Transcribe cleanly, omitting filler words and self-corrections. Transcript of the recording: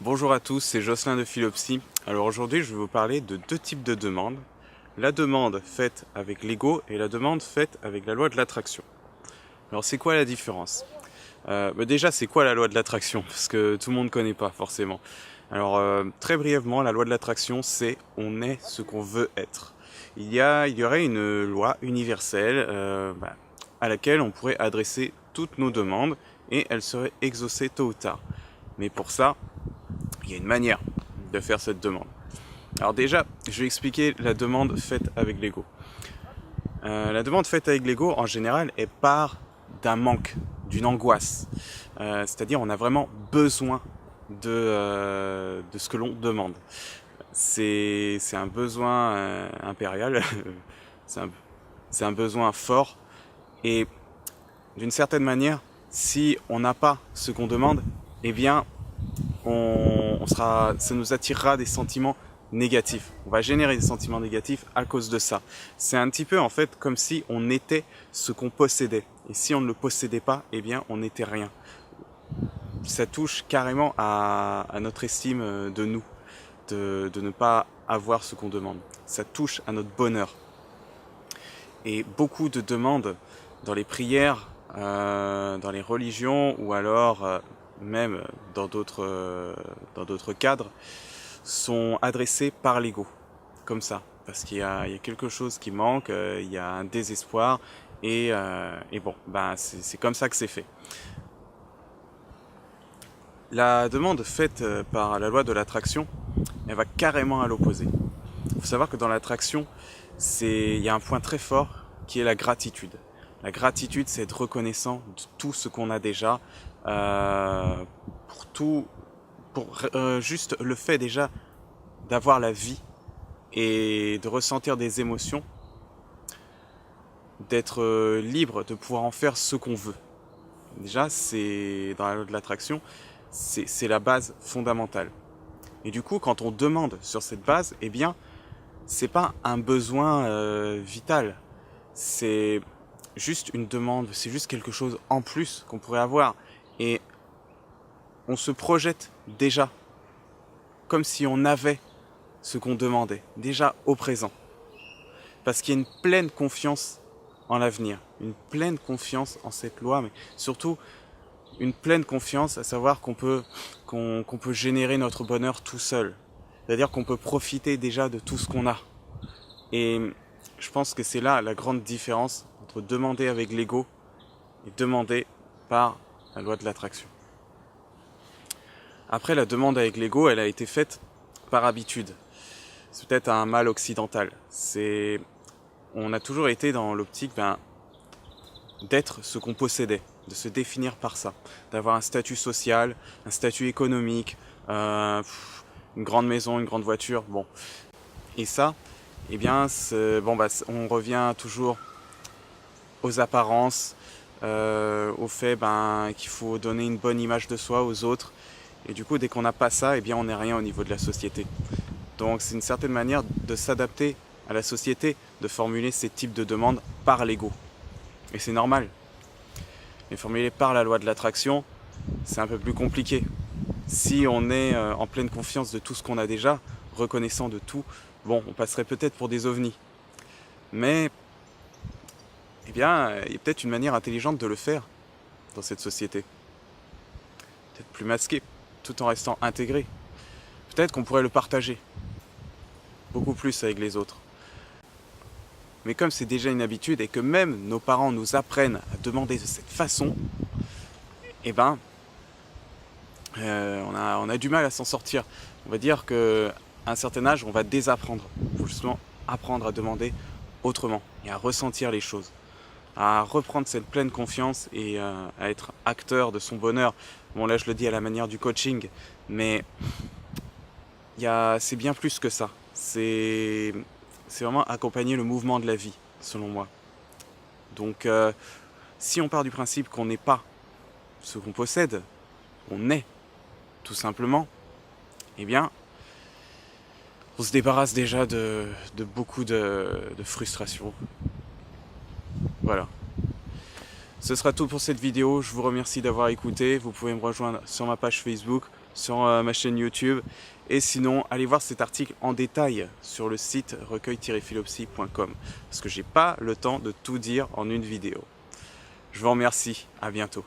Bonjour à tous, c'est Jocelyn de Philopsy. Alors aujourd'hui, je vais vous parler de deux types de demandes. La demande faite avec l'ego et la demande faite avec la loi de l'attraction. Alors c'est quoi la différence? Déjà, c'est quoi la loi de l'attraction? Parce que tout le monde ne connaît pas forcément. Alors très brièvement, la loi de l'attraction, c'est on est ce qu'on veut être. Il y aurait une loi universelle à laquelle on pourrait adresser toutes nos demandes et elles seraient exaucées tôt ou tard. Mais pour ça, il y a une manière de faire cette demande. Alors déjà, je vais expliquer la demande faite avec l'ego. La demande faite avec l'ego, en général, elle part d'un manque, d'une angoisse. C'est-à-dire, on a vraiment besoin de ce que l'on demande. C'est un besoin impérial, c'est un besoin fort. Et d'une certaine manière, si on n'a pas ce qu'on demande, eh bien, ça nous attirera des sentiments négatifs. On va générer des sentiments négatifs à cause de ça. C'est un petit peu en fait comme si on était ce qu'on possédait. Et si on ne le possédait pas, eh bien on n'était rien. Ça touche carrément à notre estime de nous, de ne pas avoir ce qu'on demande. Ça touche à notre bonheur. Et beaucoup de demandes dans les prières, dans les religions ou alors même dans d'autres cadres, sont adressés par l'ego, comme ça, parce qu'il y a quelque chose qui manque, il y a un désespoir, et bon, c'est comme ça que c'est fait. La demande faite par la loi de l'attraction, elle va carrément à l'opposé. Il faut savoir que dans l'attraction, il y a un point très fort qui est la gratitude. La gratitude, c'est être reconnaissant de tout ce qu'on a déjà, pour juste le fait déjà d'avoir la vie et de ressentir des émotions, d'être libre, de pouvoir en faire ce qu'on veut. Déjà, c'est dans la loi de l'attraction, c'est la base fondamentale. Et du coup, quand on demande sur cette base, eh bien, c'est pas un besoin vital. C'est juste une demande, c'est juste quelque chose en plus qu'on pourrait avoir. Et on se projette déjà, comme si on avait ce qu'on demandait, déjà au présent. Parce qu'il y a une pleine confiance en l'avenir, une pleine confiance en cette loi, mais surtout une pleine confiance à savoir qu'on peut générer notre bonheur tout seul. C'est-à-dire qu'on peut profiter déjà de tout ce qu'on a. Et je pense que c'est là la grande différence entre demander avec l'ego et demander par la loi de l'attraction. Après, la demande avec l'ego, elle a été faite par habitude. C'est peut-être un mal occidental. On a toujours été dans l'optique d'être ce qu'on possédait, de se définir par ça, d'avoir un statut social, un statut économique, une grande maison, une grande voiture, bon. Et ça, eh bien, on revient toujours aux apparences, au fait qu'il faut donner une bonne image de soi aux autres. Et du coup, dès qu'on n'a pas ça, eh bien, on n'est rien au niveau de la société. Donc, c'est une certaine manière de s'adapter à la société, de formuler ces types de demandes par l'ego. Et c'est normal. Mais formuler par la loi de l'attraction, c'est un peu plus compliqué. Si on est en pleine confiance de tout ce qu'on a déjà, reconnaissant de tout, bon, on passerait peut-être pour des ovnis. Mais, eh bien, il y a peut-être une manière intelligente de le faire dans cette société. Peut-être plus masqué, tout en restant intégré. Peut-être qu'on pourrait le partager beaucoup plus avec les autres. Mais comme c'est déjà une habitude et que même nos parents nous apprennent à demander de cette façon, eh ben, on a du mal à s'en sortir. On va dire qu'à un certain âge, on va désapprendre. Il faut justement apprendre à demander autrement et à ressentir les choses, à reprendre cette pleine confiance et à être acteur de son bonheur. Bon, là, je le dis à la manière du coaching, mais c'est bien plus que ça. C'est vraiment accompagner le mouvement de la vie, selon moi. Donc, si on part du principe qu'on n'est pas ce qu'on possède, on est, tout simplement, eh bien, on se débarrasse déjà de beaucoup de frustration. Voilà. Ce sera tout pour cette vidéo. Je vous remercie d'avoir écouté. Vous pouvez me rejoindre sur ma page Facebook sur ma chaîne YouTube. Et sinon, allez voir cet article en détail sur le site recueil-philopsie.com parce que j'ai pas le temps de tout dire en une vidéo. Je vous remercie, à bientôt.